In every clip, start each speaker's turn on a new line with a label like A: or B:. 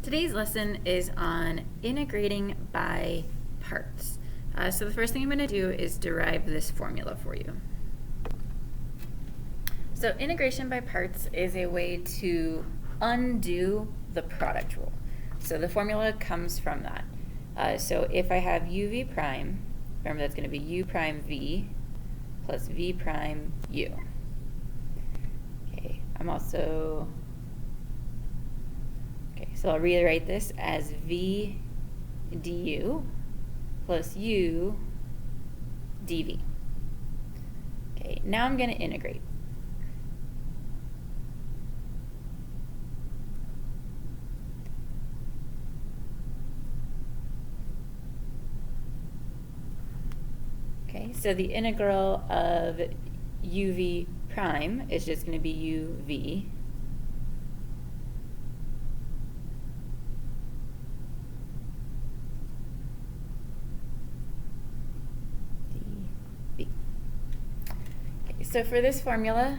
A: Today's lesson is on integrating by parts. So the first thing I'm going to do is derive this formula for you. So integration by parts is a way to undo the product rule. So the formula comes from that. So if I have uv prime, remember that's going to be u prime v plus v prime u. Okay, so I'll rewrite this as v du plus u dv. Okay, now I'm going to integrate. Okay, so the integral of uv prime is just going to be uv dv. Okay, so for this formula,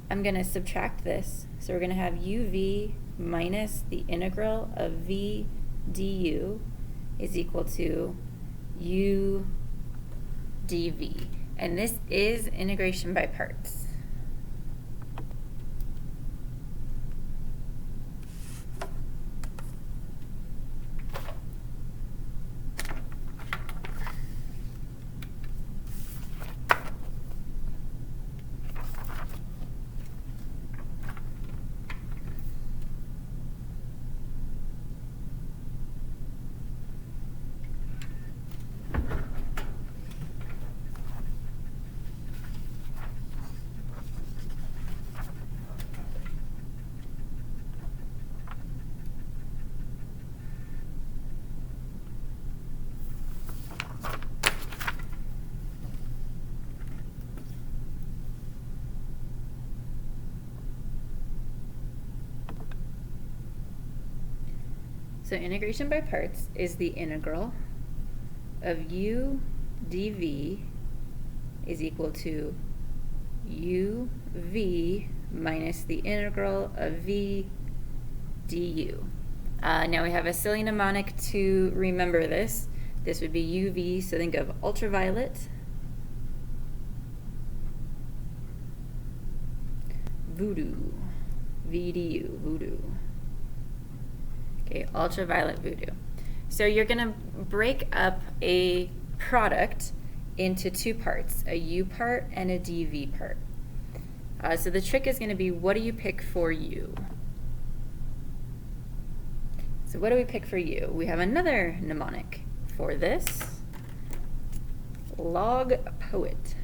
A: I'm going to subtract this. So we're going to have uv minus the integral of v du is equal to u dv. And this is integration by parts. So integration by parts is the integral of u dv is equal to uv minus the integral of v du. Now we have a silly mnemonic to remember this. This would be UV, so think of ultraviolet, voodoo, VDU, voodoo. Okay, ultraviolet voodoo. So you're going to break up a product into two parts, a U part and a DV part. So the trick is going to be, what do you pick for U? So what do we pick for U? We have another mnemonic for this, log poet.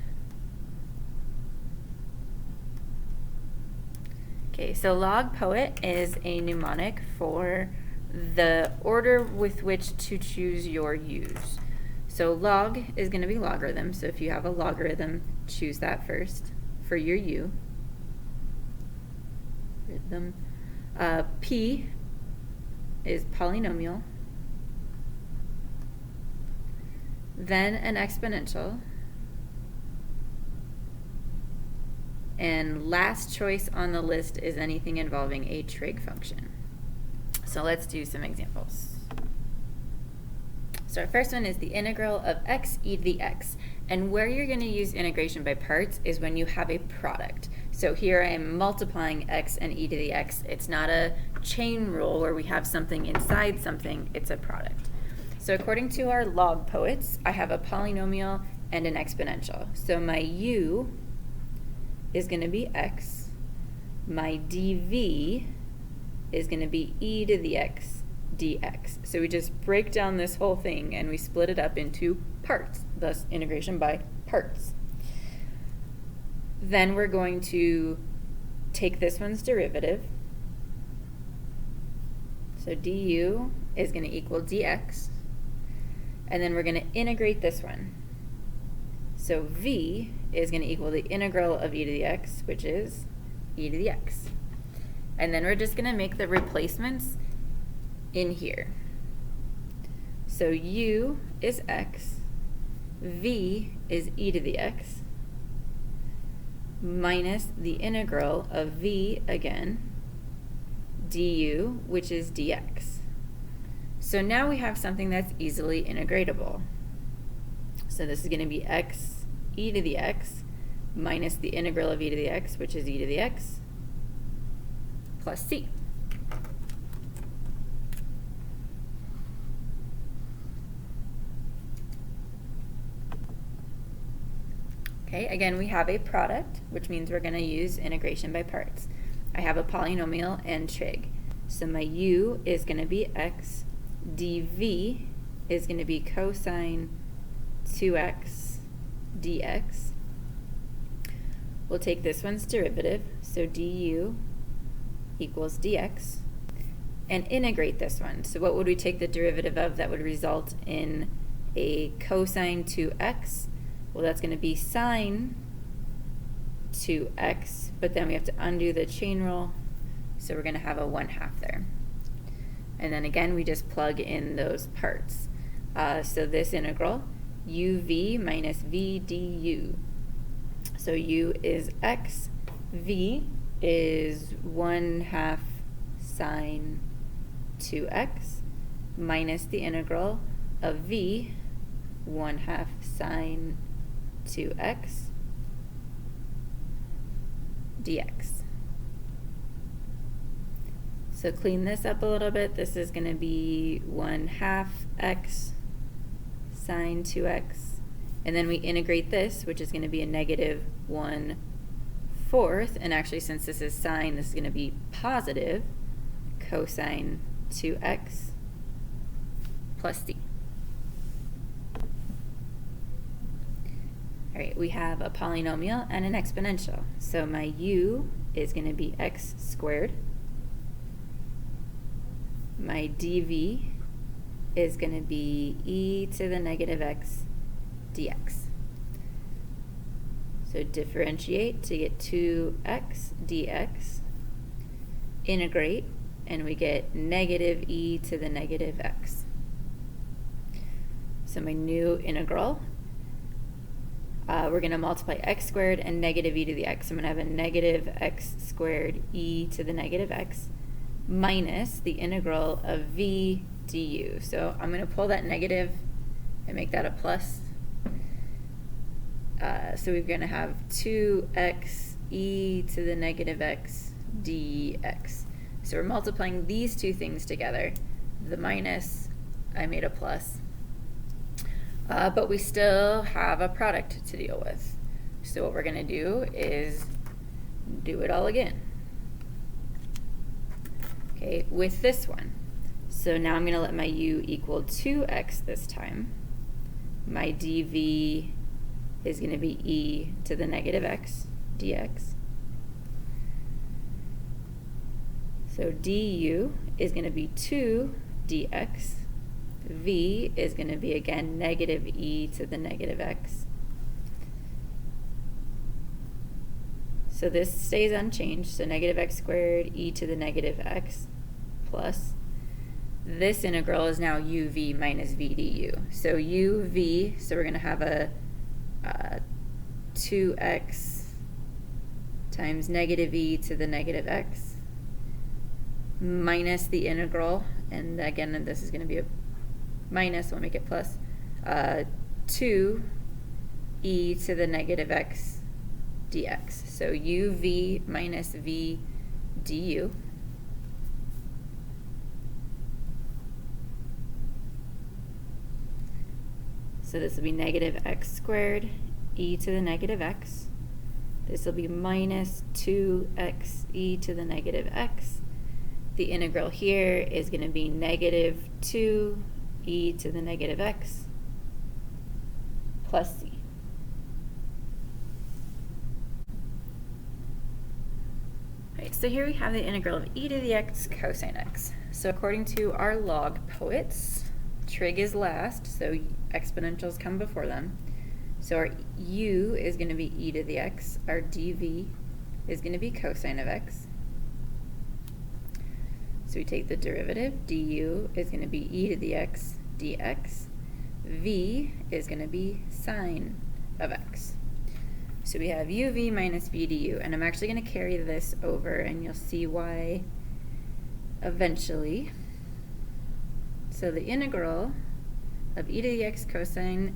A: Okay, so log poet is a mnemonic for the order with which to choose your U's. So log is going to be logarithm, so if you have a logarithm, choose that first for your U. Rhythm. P is polynomial, then an exponential, and last choice on the list is anything involving a trig function. So let's do some examples. So our first one is the integral of x e to the x. And where you're going to use integration by parts is when you have a product. So here I am multiplying x and e to the x. It's not a chain rule where we have something inside something, it's a product. So according to our log poets, I have a polynomial and an exponential. So my u is going to be x. My dv is going to be e to the x dx. So we just break down this whole thing and we split it up into parts, thus integration by parts. Then we're going to take this one's derivative. So du is going to equal dx. And then we're going to integrate this one. So v is going to equal the integral of e to the x, which is e to the x. And then we're just going to make the replacements in here. So u is x, v is e to the x, minus the integral of v again, du, which is dx. So now we have something that's easily integratable. So this is going to be x e to the x minus the integral of e to the x, which is e to the x, plus c. Okay, again, we have a product, which means we're going to use integration by parts. I have a polynomial and trig. So my u is going to be x, dv is going to be cosine 2x dx. We'll take this one's derivative, so du equals dx, and integrate this one. So what would we take the derivative of that would result in a cosine 2x? Well, that's going to be sine 2x, but then we have to undo the chain rule, so we're going to have a 1/2 there. And then again, we just plug in those parts. So this integral, uv minus v du. So u is x, v is 1/2 sine 2x, minus the integral of v, 1/2 sine 2x dx. So clean this up a little bit. This is going to be 1/2 x sine 2x, and then we integrate this, which is going to be a negative 1/4, and actually since this is sine, this is going to be positive cosine 2x plus c. Alright, we have a polynomial and an exponential. So my u is going to be x squared. My dv is going to be e to the negative x dx. So differentiate to get 2x dx. Integrate, and we get negative e to the negative x. So my new integral, we're going to multiply x squared and negative e to the x. I'm going to have a negative x squared e to the negative x minus the integral of v du. So I'm going to pull that negative and make that a plus. So we're going to have 2x e to the negative x dx. So we're multiplying these two things together. The minus, I made a plus. But we still have a product to deal with. So what we're going to do is do it all again. Okay, with this one. So now I'm going to let my u equal 2x this time. My dv is going to be e to the negative x dx. So du is going to be 2 dx. V is going to be, again, negative e to the negative x. So this stays unchanged, so negative x squared e to the negative x plus. This integral is now uv minus v du. So uv, so we're going to have a 2x times negative e to the negative x minus the integral, and again, this is going to be a minus, we'll make it plus, 2 e to the negative x dx. So uv minus v du. So this will be negative x squared e to the negative x. This will be minus 2x e to the negative x. The integral here is going to be negative 2 e to the negative x plus c. Alright, so here we have the integral of e to the x cosine x. So according to our log poets, trig is last, so exponentials come before them. So our u is going to be e to the x, our dv is going to be cosine of x. So we take the derivative, du is going to be e to the x dx. V is going to be sine of x. So we have uv minus v du, and I'm actually going to carry this over, and you'll see why eventually. So the integral of e to the x cosine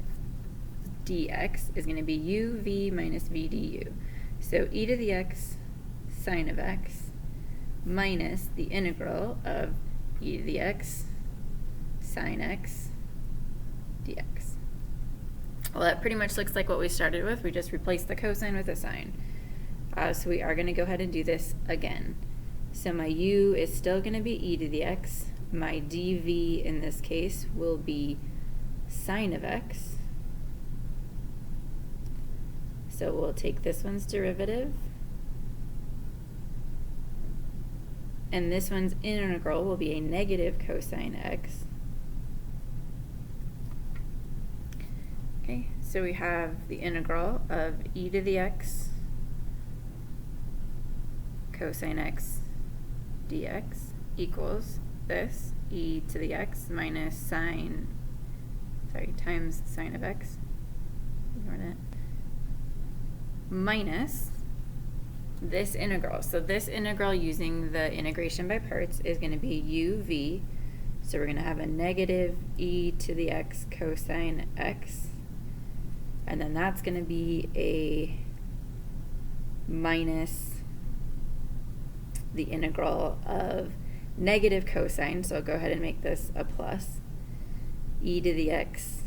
A: dx is going to be uv minus v du. So e to the x sine of x minus the integral of e to the x sine x dx. Well, that pretty much looks like what we started with. We just replaced the cosine with a sine. So we are going to go ahead and do this again. So my u is still going to be e to the x. My dv in this case will be sine of x. So we'll take this one's derivative, and this one's integral will be a negative cosine x. Okay, so we have the integral of e to the x cosine x dx equals this, e to the x minus times sine of x, ignore that, minus this integral. So this integral using the integration by parts is going to be uv. So we're going to have a negative e to the x cosine x, and then that's going to be a minus the integral of negative cosine, so I'll go ahead and make this a plus, e to the x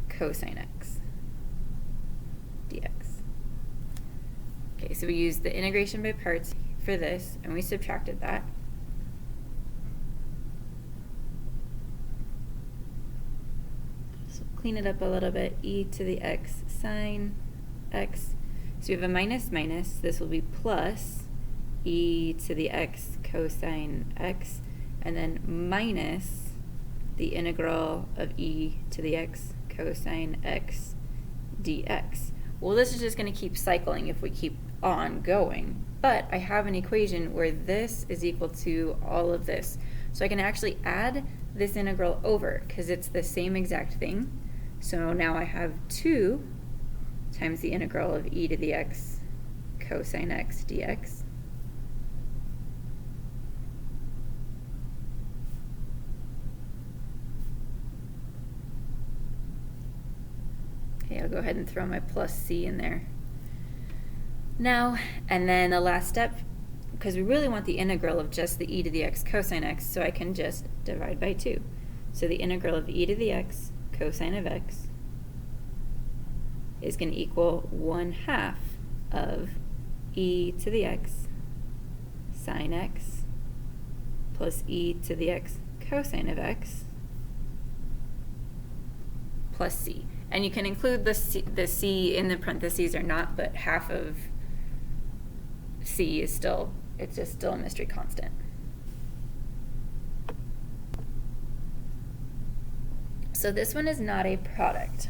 A: cosine x dx. Okay, so we used the integration by parts for this, and we subtracted that. So clean it up a little bit, e to the x sine x. So we have a minus minus, this will be plus e to the x cosine x, and then minus the integral of e to the x cosine x dx. Well, this is just going to keep cycling if we keep on going, but I have an equation where this is equal to all of this. So I can actually add this integral over because it's the same exact thing. So now I have 2 times the integral of e to the x cosine x dx. Okay, I'll go ahead and throw my plus c in there. Now, and then the last step, because we really want the integral of just the e to the x cosine x, so I can just divide by 2. So the integral of e to the x cosine of x is going to equal 1/2 of e to the x sine x plus e to the x cosine of x plus c. And you can include the c in the parentheses or not, but half of c is still, it's just still a mystery constant. So this one is not a product,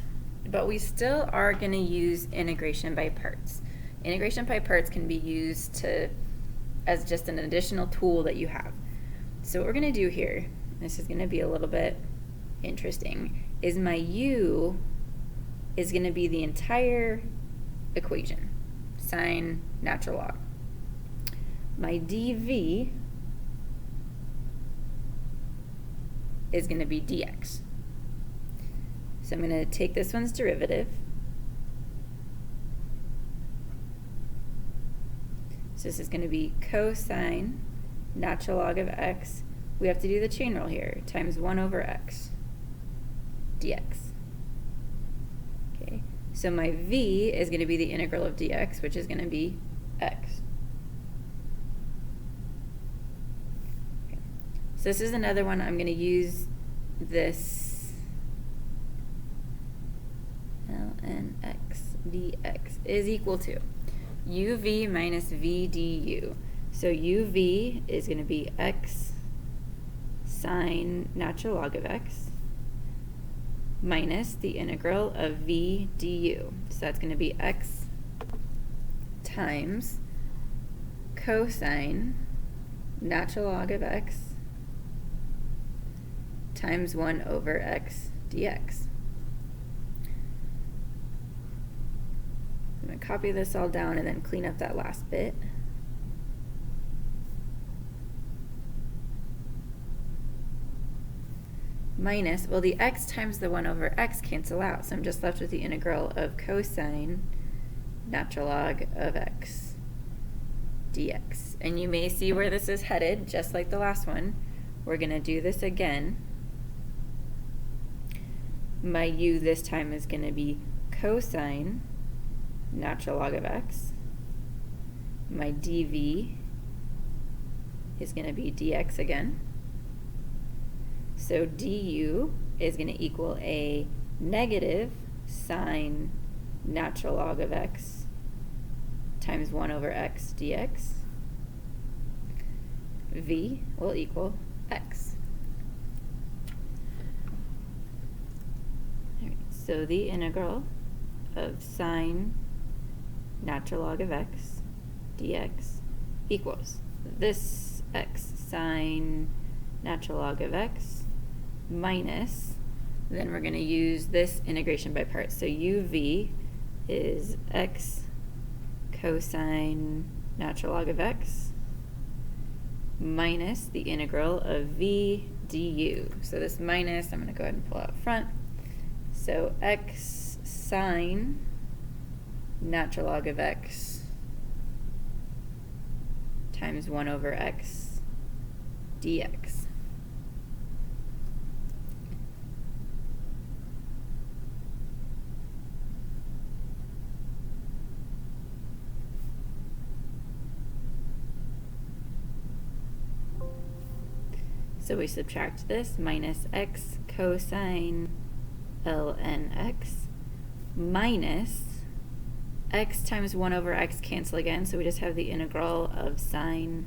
A: but we still are going to use integration by parts. Integration by parts can be used as just an additional tool that you have. So what we're going to do here, this is going to be a little bit interesting, is my u is going to be the entire equation, sine natural log. My dv is going to be dx. So I'm going to take this one's derivative. So this is going to be cosine natural log of x. We have to do the chain rule here, times 1 over x dx. Okay, so my v is going to be the integral of dx, which is going to be x. Okay. So this is another one. I'm going to use this ln x dx is equal to uv minus v du. So uv is going to be x sine natural log of x minus the integral of v du. So that's going to be x times cosine natural log of x times 1 over x dx. I'm going to going to copy this all down and then clean up that last bit. Minus, well, the x times the 1 over x cancel out, so I'm just left with the integral of cosine natural log of x dx. And you may see where this is headed, just like the last one. We're going to do this again. My u this time is going to be cosine natural log of x. My dv is going to be dx again. So du is going to equal a negative sine natural log of x times 1 over x dx. V will equal x. All right, so the integral of sine natural log of x dx equals this x sine natural log of x minus, then we're going to use this integration by parts. So uv is x cosine natural log of x minus the integral of v du. So this minus, I'm going to go ahead and pull out front. So x sine natural log of x times 1 over x dx. So we subtract this, minus x cosine ln x minus x times 1 over x cancel again, so we just have the integral of sine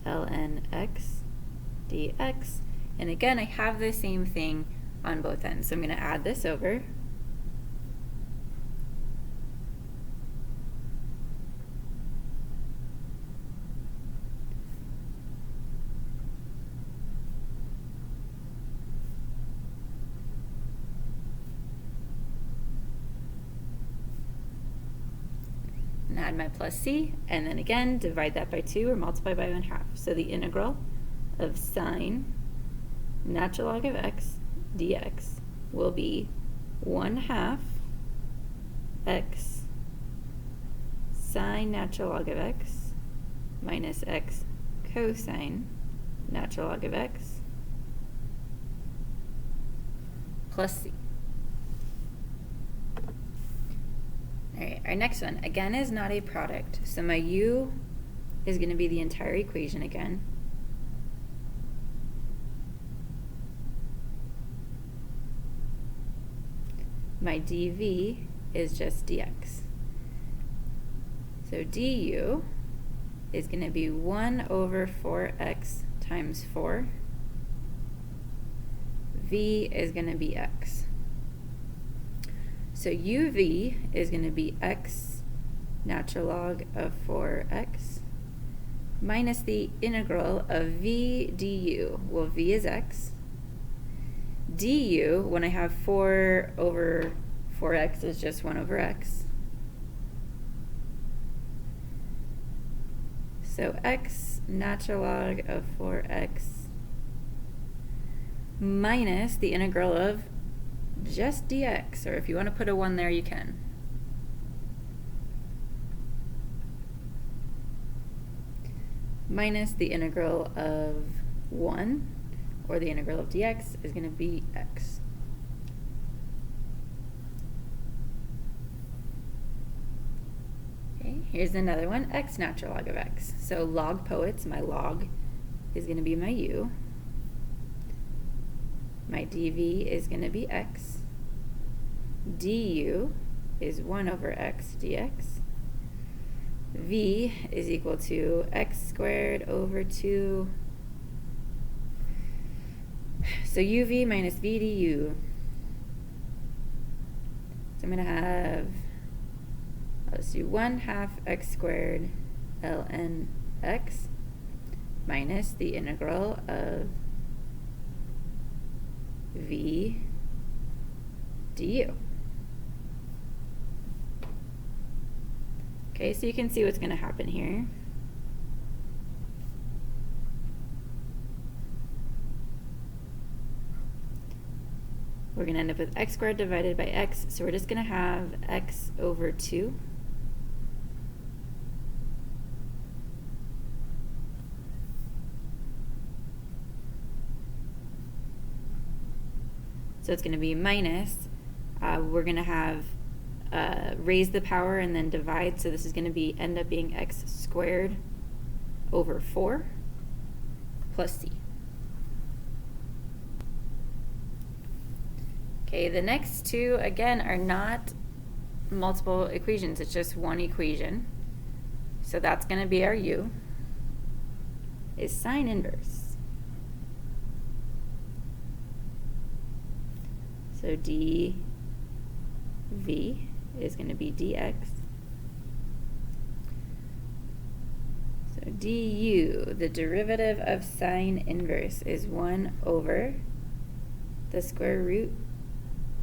A: ln x dx. And again, I have the same thing on both ends. So I'm going to add this over. And add my plus c, and then again divide that by 2 or multiply by 1/2. So the integral of sine natural log of x dx will be 1/2 x sine natural log of x minus x cosine natural log of x plus c. All right, our next one, again, is not a product. So my u is going to be the entire equation again. My dv is just dx. So du is going to be 1 over 4x times 4. V is going to be x. So uv is going to be x natural log of 4x minus the integral of v du. Well, v is x. Du, when I have 4 over 4x, is just 1 over x. So x natural log of 4x minus the integral of just dx, or if you want to put a 1 there, you can. Minus the integral of 1, or the integral of dx, is going to be x. Okay, here's another one, x natural log of x. So log poets, my log is going to be my u. My dv is going to be x. Du is 1 over x dx. V is equal to x squared over 2. So uv minus v du. So I'm going to have, let's do 1/2 x squared ln x minus the integral of v du. Okay, so you can see what's going to happen here. We're going to end up with x squared divided by x, so we're just going to have x over 2. So it's going to be minus, we're going to have raise the power and then divide, so this is going to end up being x squared over 4 plus c. Okay, the next two, again, are not multiple equations. It's just one equation. So that's going to be our u, is sine inverse. So dv is going to be dx. So du, the derivative of sine inverse, is 1 over the square root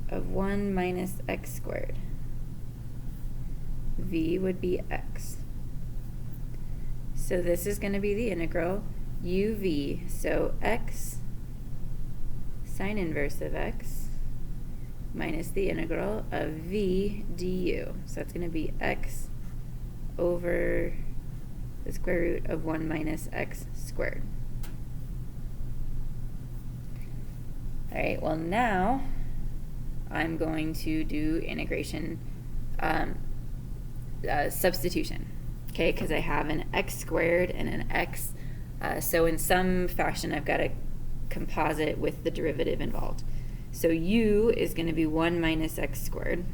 A: of 1 minus x squared. V would be x. So this is going to be the integral uv. So x sine inverse of x minus the integral of v du. So that's going to be x over the square root of 1 minus x squared. All right, well now I'm going to do integration substitution, okay, because I have an x squared and an x, so in some fashion I've got to composite with the derivative involved. So u is going to be 1 minus x squared.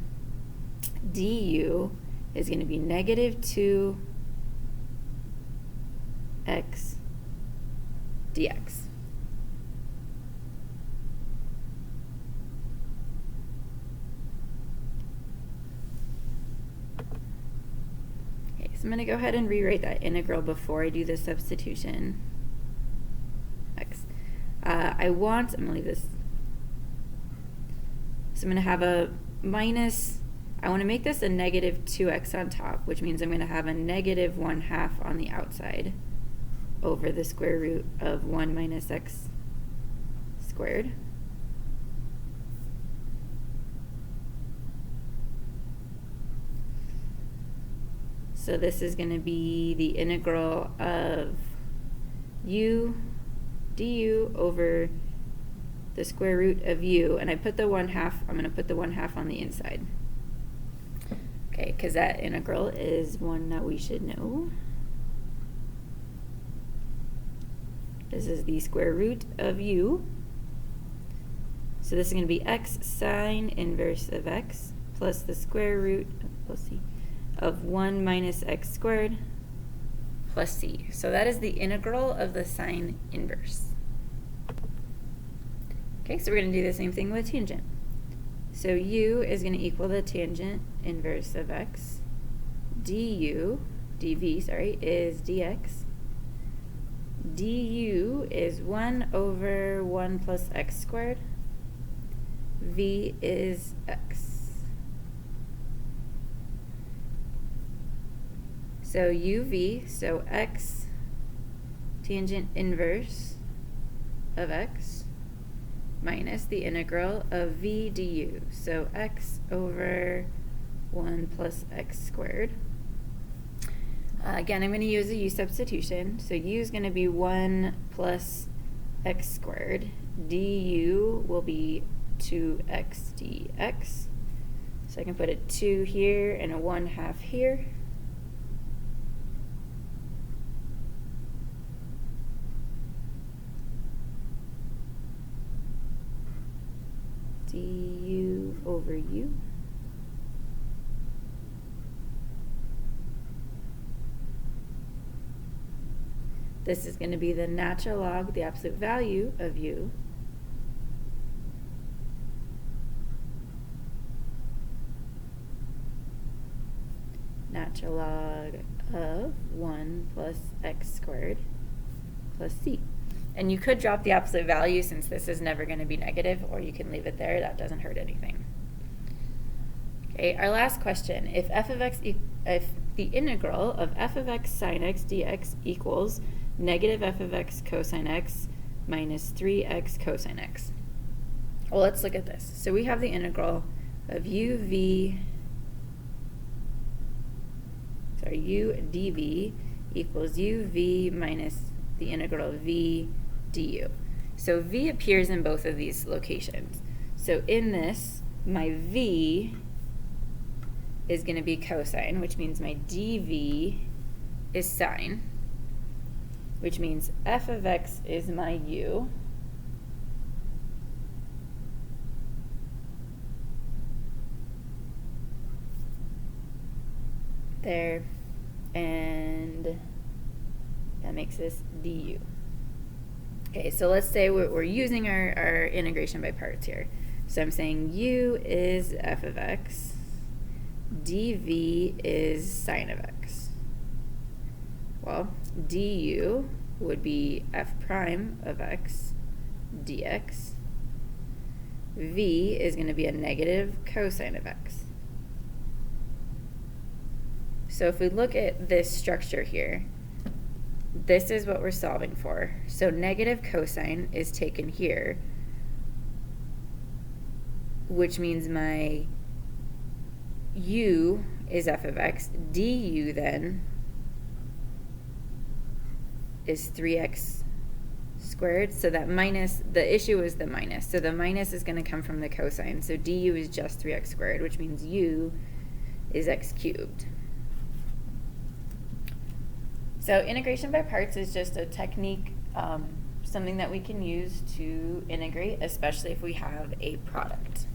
A: Du is going to be negative 2 x dx. So I'm going to go ahead and rewrite that integral before I do the substitution. X. I'm going to leave this. So I'm going to have a minus, I want to make this a negative 2x on top, which means I'm going to have a negative 1/2 on the outside over the square root of 1 minus x squared. So this is going to be the integral of u du over the square root of u, and I put the 1/2, I'm going to put the 1/2 on the inside. Okay, because that integral is one that we should know. This is the square root of u. So this is going to be x sine inverse of x plus the square root, let's see, of 1 minus x squared plus c. So that is the integral of the sine inverse. Okay, so we're going to do the same thing with tangent. So u is going to equal the tangent inverse of x. dv, sorry, is dx. du is 1 over 1 plus x squared. V is x. So uv, so x tangent inverse of x minus the integral of v du. So x over 1 plus x squared. Again, I'm going to use a u substitution. So u is going to be 1 plus x squared. Du will be 2x dx. So I can put a 2 here and a 1/2 here. Du over u. This is going to be the natural log, the absolute value of u. Natural log of 1 plus x squared plus c. And you could drop the absolute value since this is never going to be negative, or you can leave it there. That doesn't hurt anything. Okay, our last question. If the integral of f of x sine x dx equals negative f of x cosine x minus 3x cosine x. Well, let's look at this. So we have the integral of u dv equals uv minus the integral of v du. So v appears in both of these locations. So in this, my v is going to be cosine, which means my dv is sine, which means f of x is my u, there, and that makes this du. Okay, so let's say we're using our integration by parts here. So I'm saying u is f of x, dv is sine of x. Well, du would be f prime of x dx. V is going to be a negative cosine of x. So if we look at this structure here, this is what we're solving for. So negative cosine is taken here, which means my u is f of x. Du then is 3x squared. So that minus, the issue is the minus. So the minus is going to come from the cosine. So du is just 3x squared, which means u is x cubed. So integration by parts is just a technique, something that we can use to integrate, especially if we have a product.